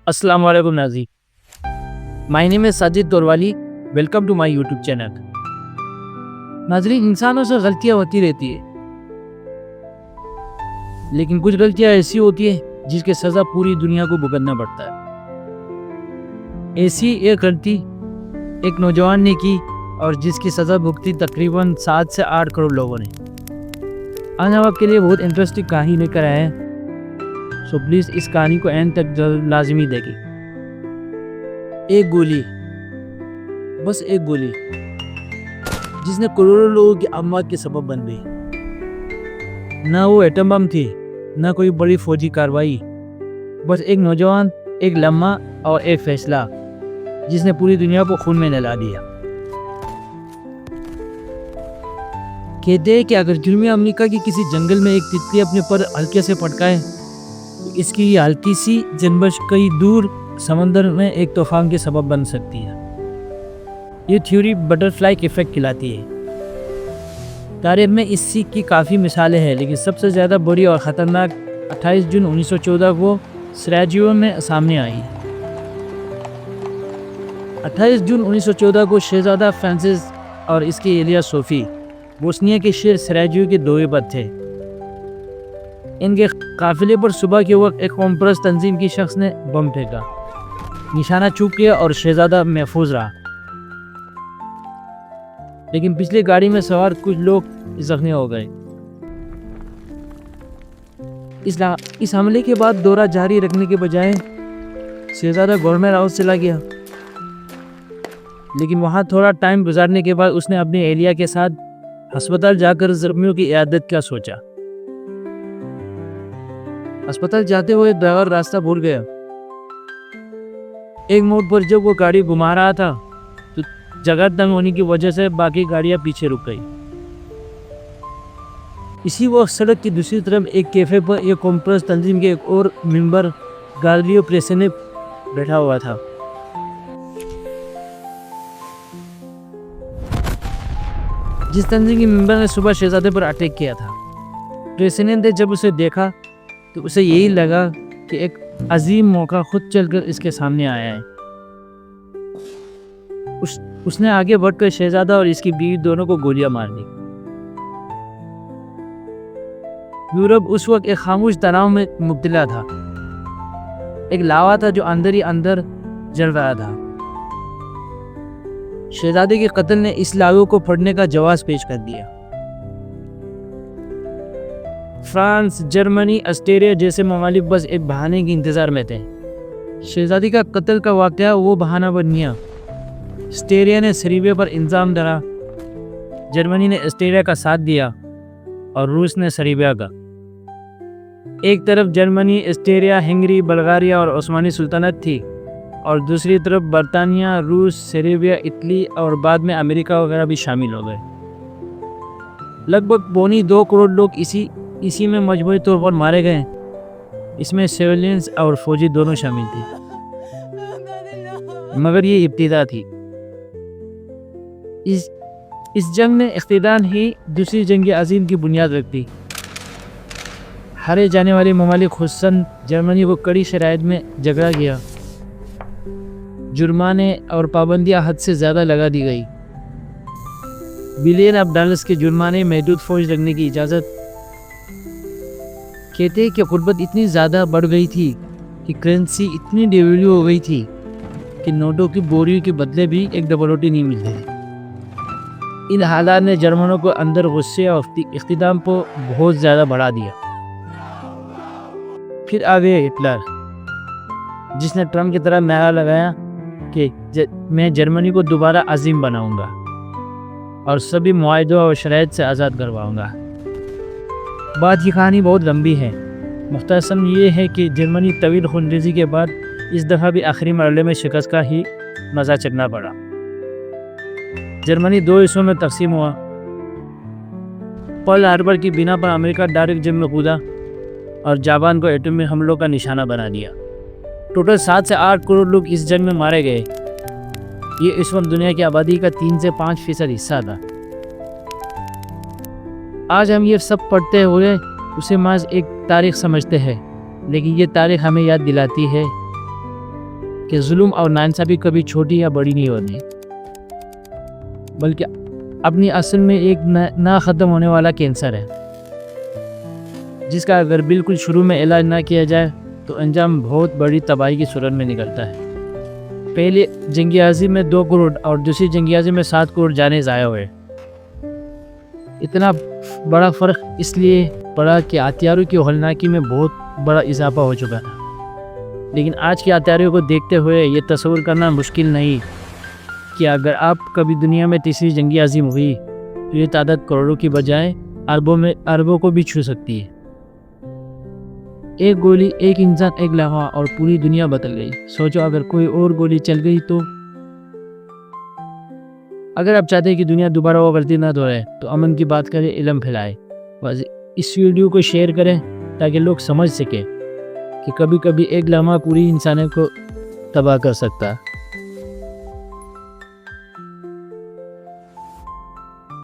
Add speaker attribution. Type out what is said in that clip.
Speaker 1: السلام علیکم ناظرین، my name is Sajid Torwali, welcome to my YouTube channel. ناظرین، انسانوں سے غلطیاں ہوتی رہتی ہے، لیکن کچھ غلطیاں ایسی ہوتی ہیں جس کی سزا پوری دنیا کو بھگتنا پڑتا ہے۔ ایسی ایک غلطی ایک نوجوان نے کی اور جس کی سزا بھگتی تقریباً 7 سے 8 کروڑ لوگوں نے۔ آج ہم آپ کے لیے بہت انٹرسٹنگ کہانی لے کر آئے ہیں، سو پلیز اس کہانی کو اینڈ تک لازمی دیکھیں۔ ایک گولی، بس ایک گولی، جس نے کروڑوں لوگوں کی اموات کے سبب بن گئی۔ نہ وہ ایٹم بم تھی، نہ کوئی بڑی فوجی کارروائی، بس ایک نوجوان، ایک لمحہ اور ایک فیصلہ جس نے پوری دنیا کو خون میں نہلا دیا۔ کہتے ہیں کہ اگر جنوبی امریکہ کی کسی جنگل میں ایک تتلی اپنے پر ہلکے سے پٹکائے تو اس کی یہ ہلکی سی جنبش کئی دور سمندر میں ایک طوفان کے سبب بن سکتی ہے۔ یہ تھیوری بٹر فلائی ایفیکٹ کہلاتی ہے۔ تاریخ میں اس سیکھ کی کافی مثالیں ہیں، لیکن سب سے زیادہ بڑی اور خطرناک 28 جون 1914 کو سراجیوو میں سامنے آئی۔ 28 جون 1914 کو شہزادہ فرانسس اور اس کی اہلیہ صوفی بوسنیا کے شہر سراجیوو کے دورے پر تھے۔ ان کے قافلے پر صبح کے وقت ایک قوم پرست تنظیم کی شخص نے بم پھینکا، نشانہ چوک گیا اور شہزادہ محفوظ رہا، لیکن پچھلی گاڑی میں سوار کچھ لوگ زخمی ہو گئے۔ اس حملے کے بعد دورہ جاری رکھنے کے بجائے شہزادہ گورنمنٹ ہاؤس چلا گیا، لیکن وہاں تھوڑا ٹائم گزارنے کے بعد اس نے اپنی اہلیہ کے ساتھ ہسپتال جا کر زخمیوں کی عیادت کا سوچا۔ ہسپتال جاتے ہوئے ڈرائیور راستہ بھول گیا۔ ایک موڑ پر جب وہ گاڑی گھما رہا تھا تو جگہ تنگ ہونے کی وجہ سے باقی گاڑیاں پیچھے رک گئی۔ اسی وقت سڑک کی دوسری طرف ایک کیفے پر ایک قوم پرست تنظیم کے ایک اور ممبر گالیو پریسنے بیٹھا ہوا تھا۔ جس تنظیم کے ممبر نے صبح شہزادے پر اٹیک کیا تھا۔ پریسنے نے جب اسے دیکھا تو اسے یہی لگا کہ ایک عظیم موقع خود چل کر اس کے سامنے آیا ہے۔ اس نے آگے بڑھ کر شہزادہ اور اس کی بیوی دونوں کو گولیاں مار دی۔ یورپ اس وقت ایک خاموش تناؤ میں مبتلا تھا، ایک لاوا تھا جو اندر ہی اندر جل رہا تھا۔ شہزادے کے قتل نے اس لاوے کو پھڑنے کا جواز پیش کر دیا۔ فرانس، جرمنی، آسٹریلیا جیسے ممالک بس ایک بہانے کے انتظار میں تھے۔ شہزادی کا قتل کا واقعہ وہ بہانہ بن گیا۔ آسٹریلیا نے سربیا پر الزام ڈالا، جرمنی نے آسٹریلیا کا ساتھ دیا اور روس نے سربیا کا۔ ایک طرف جرمنی، آسٹریلیا، ہنگری، بلغاریہ اور عثمانی سلطنت تھی، اور دوسری طرف برطانیہ، روس، سربیا، اٹلی اور بعد میں امریکہ وغیرہ بھی شامل ہو گئے۔ لگ بھگ 2.25 کروڑ لوگ اسی میں مجموعی طور پر مارے گئے۔ اس میں سویلینز اور فوجی دونوں شامل تھے، مگر یہ ابتدا تھی۔ اس جنگ نے اختتام ہی دوسری جنگ عظیم کی بنیاد رکھ دی۔ ہارے جانے والے ممالک خصوصاً جرمنی کو کڑی شرائط میں جھگڑا کیا، جرمانے اور پابندیاں حد سے زیادہ لگا دی گئی۔ بلین آف ڈالرز کے جرمانے، محدود فوج رکھنے کی اجازت۔ کہتے ہیں کہ غربت اتنی زیادہ بڑھ گئی تھی کہ کرنسی اتنی ڈیویلیو ہو گئی تھی کہ نوٹوں کی بوریوں کے بدلے بھی ایک ڈبل روٹی نہیں ملتی تھی۔ ان حالات نے جرمنوں کو اندر غصے اور اختتام کو بہت زیادہ بڑھا دیا۔ پھر آ گئے ہٹلر، جس نے ٹرمپ کی طرح نعرہ لگایا کہ میں جرمنی کو دوبارہ عظیم بناؤں گا اور سبھی معاہدوں اور شرائط سے آزاد کرواؤں گا۔ بات کی کہانی بہت لمبی ہے، مختصراً یہ ہے کہ جرمنی طویل خونریزی کے بعد اس دفعہ بھی آخری مرحلے میں شکست کا ہی مزہ چکھنا پڑا۔ جرمنی 2 حصوں میں تقسیم ہوا۔ پرل ہاربر کی بنا پر امریکہ ڈائریکٹ جنگ میں کودا اور جاپان کو ایٹمی حملوں کا نشانہ بنا دیا۔ ٹوٹل 7 سے 8 کروڑ لوگ اس جنگ میں مارے گئے۔ یہ اس وقت دنیا کی آبادی کا 3 سے 5% حصہ تھا۔ آج ہم یہ سب پڑھتے ہوئے اسے محض ایک تاریخ سمجھتے ہیں، لیکن یہ تاریخ ہمیں یاد دلاتی ہے کہ ظلم اور ناانصافی کبھی چھوٹی یا بڑی نہیں ہوتی، بلکہ اپنی اصل میں ایک نہ ختم ہونے والا کینسر ہے، جس کا اگر بالکل شروع میں علاج نہ کیا جائے تو انجام بہت بڑی تباہی کی صورت میں نکلتا ہے۔ پہلے جنگ عظیم میں 2 کروڑ اور دوسری جنگ عظیم میں 7 کروڑ جانیں ضائع ہوئے۔ اتنا بڑا فرق اس لیے پڑا کہ ہتھیاروں کی ہولناکی میں بہت بڑا اضافہ ہو چکا تھا، لیکن آج کے ہتھیاروں کو دیکھتے ہوئے یہ تصور کرنا مشکل نہیں کہ اگر آپ کبھی دنیا میں تیسری جنگ عظیم ہوئی تو یہ تعداد کروڑوں کی بجائے اربوں کو بھی چھو سکتی ہے۔ ایک گولی، ایک انسان، ایک لمحہ اور پوری دنیا بدل گئی۔ سوچو اگر کوئی اور گولی چل گئی تو؟ اگر آپ چاہتے ہیں کہ دنیا دوبارہ وہ غلطی نہ دہرائے تو امن کی بات کریں، علم پھیلائیں، اس ویڈیو کو شیئر کریں تاکہ لوگ سمجھ سکیں کہ کبھی کبھی ایک لمحہ پوری انسانیت کو تباہ کر سکتا ہے۔